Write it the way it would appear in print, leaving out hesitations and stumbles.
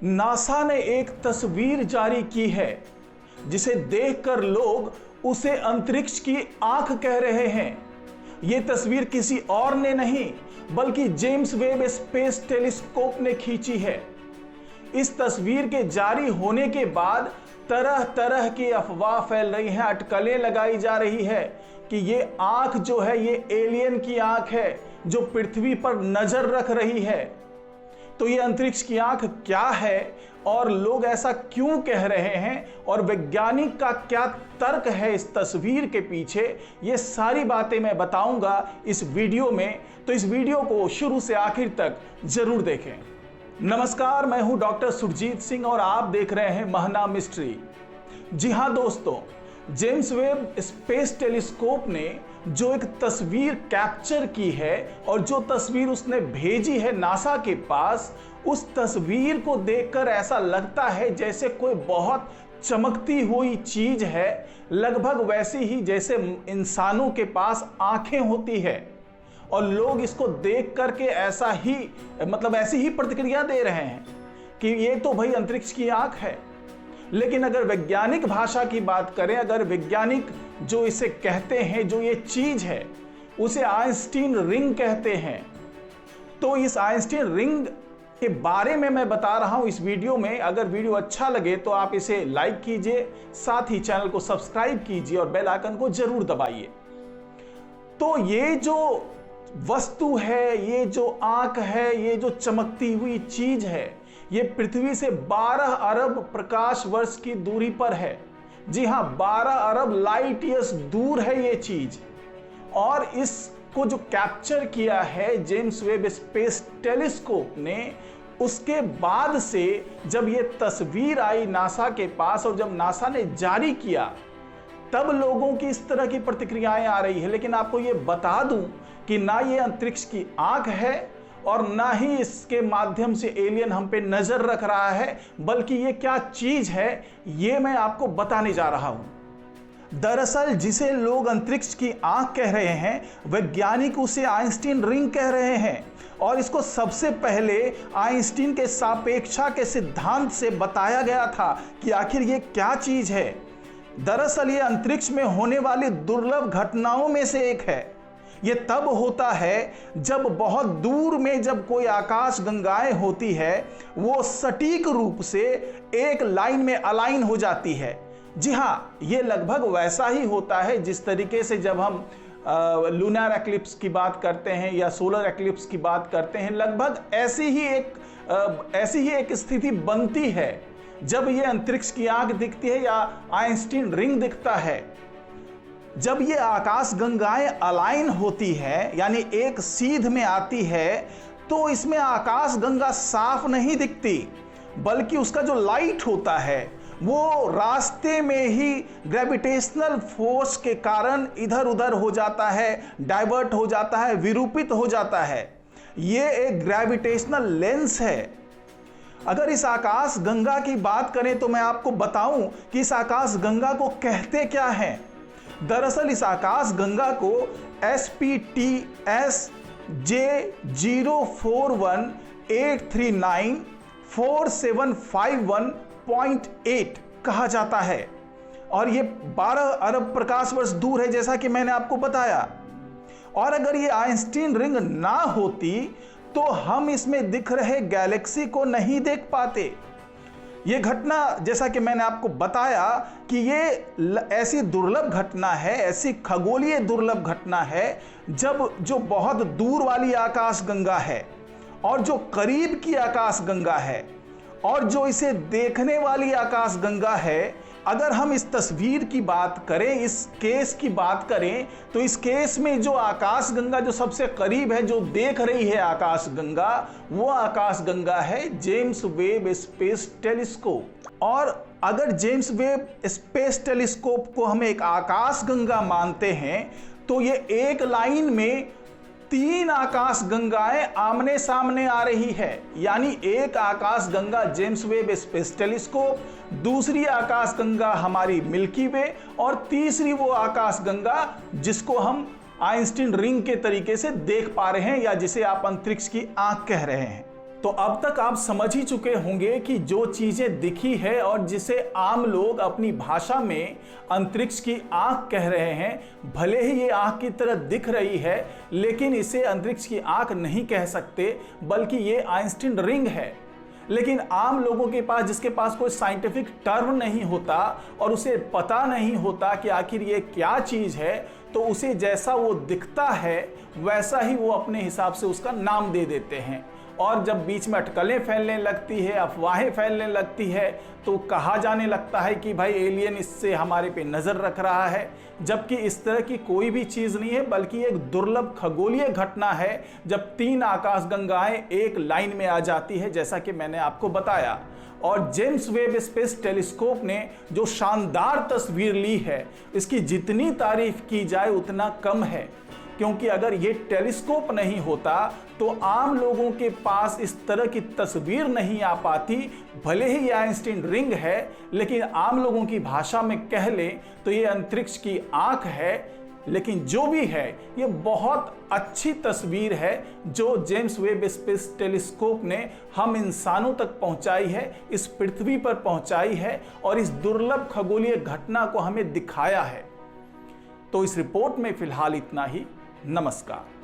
NASA ने एक तस्वीर जारी की है जिसे देखकर लोग उसे अंतरिक्ष की आंख कह रहे हैं। यह तस्वीर किसी और ने नहीं बल्कि जेम्स वेब स्पेस टेलीस्कोप ने खींची है। इस तस्वीर के जारी होने के बाद तरह तरह की अफवाह फैल रही हैं, अटकलें लगाई जा रही है कि ये आंख जो है ये एलियन की आंख है जो पृथ्वी पर नजर रख रही है। तो ये अंतरिक्ष की आंख क्या है और लोग ऐसा क्यों कह रहे हैं और वैज्ञानिक का क्या तर्क है इस तस्वीर के पीछे, ये सारी बातें मैं बताऊंगा इस वीडियो में। तो इस वीडियो को शुरू से आखिर तक जरूर देखें। नमस्कार, मैं हूं डॉक्टर सुरजीत सिंह और आप देख रहे हैं महना मिस्ट्री। जी हां दोस्तों, जेम्स वेब स्पेस टेलीस्कोप ने जो एक तस्वीर कैप्चर की है और जो तस्वीर उसने भेजी है नासा के पास, उस तस्वीर को देखकर ऐसा लगता है जैसे कोई बहुत चमकती हुई चीज है, लगभग वैसी ही जैसे इंसानों के पास आंखें होती है। और लोग इसको देख करके ऐसी ही प्रतिक्रिया दे रहे हैं कि ये तो भाई अंतरिक्ष की आंख है। लेकिन अगर वैज्ञानिक भाषा की बात करें, अगर वैज्ञानिक जो इसे कहते हैं, जो ये चीज है, उसे आइंस्टीन रिंग कहते हैं। तो इस आइंस्टीन रिंग के बारे में मैं बता रहा हूं इस वीडियो में। अगर वीडियो अच्छा लगे तो आप इसे लाइक कीजिए, साथ ही चैनल को सब्सक्राइब कीजिए और बेल आइकन को जरूर दबाइए। तो ये जो वस्तु है, ये जो आंख है, ये जो चमकती हुई चीज है, ये पृथ्वी से 12 अरब प्रकाश वर्ष की दूरी पर है। जी हां, 12 अरब लाइट ईयर्स दूर है ये चीज। और इसको जो कैप्चर किया है जेम्स वेब स्पेस टेलीस्कोप ने, उसके बाद से जब ये तस्वीर आई नासा के पास और जब नासा ने जारी किया, तब लोगों की इस तरह की प्रतिक्रियाएं आ रही है। लेकिन आपको ये बता दूं कि ना ये अंतरिक्ष की आंख है और ना ही इसके माध्यम से एलियन हम पे नजर रख रहा है, बल्कि ये क्या चीज है ये मैं आपको बताने जा रहा हूं। दरअसल जिसे लोग अंतरिक्ष की आंख कह रहे हैं, वैज्ञानिक उसे आइंस्टीन रिंग कह रहे हैं। और इसको सबसे पहले आइंस्टीन के सापेक्षा के सिद्धांत से बताया गया था कि आखिर ये क्या चीज है। दरअसल ये अंतरिक्ष में होने वाली दुर्लभ घटनाओं में से एक है। ये तब होता है जब बहुत दूर में जब कोई आकाश गंगाएं होती है, वो सटीक रूप से एक लाइन में अलाइन हो जाती है। जी हाँ, ये लगभग वैसा ही होता है जिस तरीके से जब हम लूनर एक्लिप्स की बात करते हैं या सोलर एक्लिप्स की बात करते हैं, लगभग ऐसी ही एक स्थिति बनती है जब ये अंतरिक्ष की आंख दिखती है या आइंस्टीन रिंग दिखता है। जब ये आकाश गंगाएं अलाइन होती है, यानी एक सीध में आती है, तो इसमें आकाश गंगा साफ नहीं दिखती, बल्कि उसका जो लाइट होता है वो रास्ते में ही ग्रेविटेशनल फोर्स के कारण इधर उधर हो जाता है, डाइवर्ट हो जाता है, विरूपित हो जाता है। ये एक ग्रेविटेशनल लेंस है। अगर इस आकाश गंगा की बात करें तो मैं आपको बताऊं कि इस आकाश गंगा को कहते क्या है। दरअसल इस आकाश गंगा को SPTS J0418394751.8 कहा जाता है और ये 12 अरब प्रकाश वर्ष दूर है, जैसा कि मैंने आपको बताया। और अगर ये आइंस्टीन रिंग ना होती तो हम इसमें दिख रहे गैलेक्सी को नहीं देख पाते। ये घटना, जैसा कि मैंने आपको बताया कि ये ऐसी दुर्लभ घटना है, ऐसी खगोलीय दुर्लभ घटना है जब जो बहुत दूर वाली आकाश गंगा है और जो करीब की आकाश गंगा है और जो इसे देखने वाली आकाश गंगा है, अगर हम इस तस्वीर की बात करें, इस केस की बात करें, तो इस केस में जो आकाश गंगा जो सबसे करीब है, जो देख रही है आकाश गंगा, वो आकाश गंगा है जेम्स वेब स्पेस टेलीस्कोप। और अगर जेम्स वेब स्पेस टेलीस्कोप को हम एक आकाश गंगा मानते हैं, तो ये एक लाइन में 3 आकाश गंगाएं आमने सामने आ रही है। यानी एक आकाश गंगा जेम्स वेब स्पेस टेलीस्कोप, दूसरी आकाश गंगा हमारी मिल्की वे और तीसरी वो आकाश गंगा जिसको हम आइंस्टीन रिंग के तरीके से देख पा रहे हैं या जिसे आप अंतरिक्ष की आंख कह रहे हैं। तो अब तक आप समझ ही चुके होंगे कि जो चीजें दिखी है और जिसे आम लोग अपनी भाषा में अंतरिक्ष की आंख कह रहे हैं, भले ही ये आंख की तरह दिख रही है, लेकिन इसे अंतरिक्ष की आंख नहीं कह सकते, बल्कि ये आइंस्टीन रिंग है। लेकिन आम लोगों के पास, जिसके पास कोई साइंटिफिक टर्म नहीं होता और उसे पता नहीं होता कि आखिर ये क्या चीज है, तो उसे जैसा वो दिखता है वैसा ही वो अपने हिसाब से उसका नाम दे देते हैं। और जब बीच में अटकलें फैलने लगती है, अफवाहें फैलने लगती है, तो कहा जाने लगता है कि भाई एलियन इससे हमारे पे नज़र रख रहा है, जबकि इस तरह की कोई भी चीज़ नहीं है, बल्कि एक दुर्लभ खगोलीय घटना है जब 3 आकाशगंगाएं एक लाइन में आ जाती है, जैसा कि मैंने आपको बताया। और जेम्स वेब स्पेस टेलीस्कोप ने जो शानदार तस्वीर ली है, इसकी जितनी तारीफ की जाए उतना कम है, क्योंकि अगर ये टेलीस्कोप नहीं होता तो आम लोगों के पास इस तरह की तस्वीर नहीं आ पाती। भले ही ये आइंस्टीन रिंग है, लेकिन आम लोगों की भाषा में कह लें तो ये अंतरिक्ष की आंख है। लेकिन जो भी है, ये बहुत अच्छी तस्वीर है जो जेम्स वेब स्पेस टेलीस्कोप ने हम इंसानों तक पहुंचाई है, इस पृथ्वी पर पहुंचाई है और इस दुर्लभ खगोलीय घटना को हमें दिखाया है। तो इस रिपोर्ट में फिलहाल इतना ही। नमस्कार।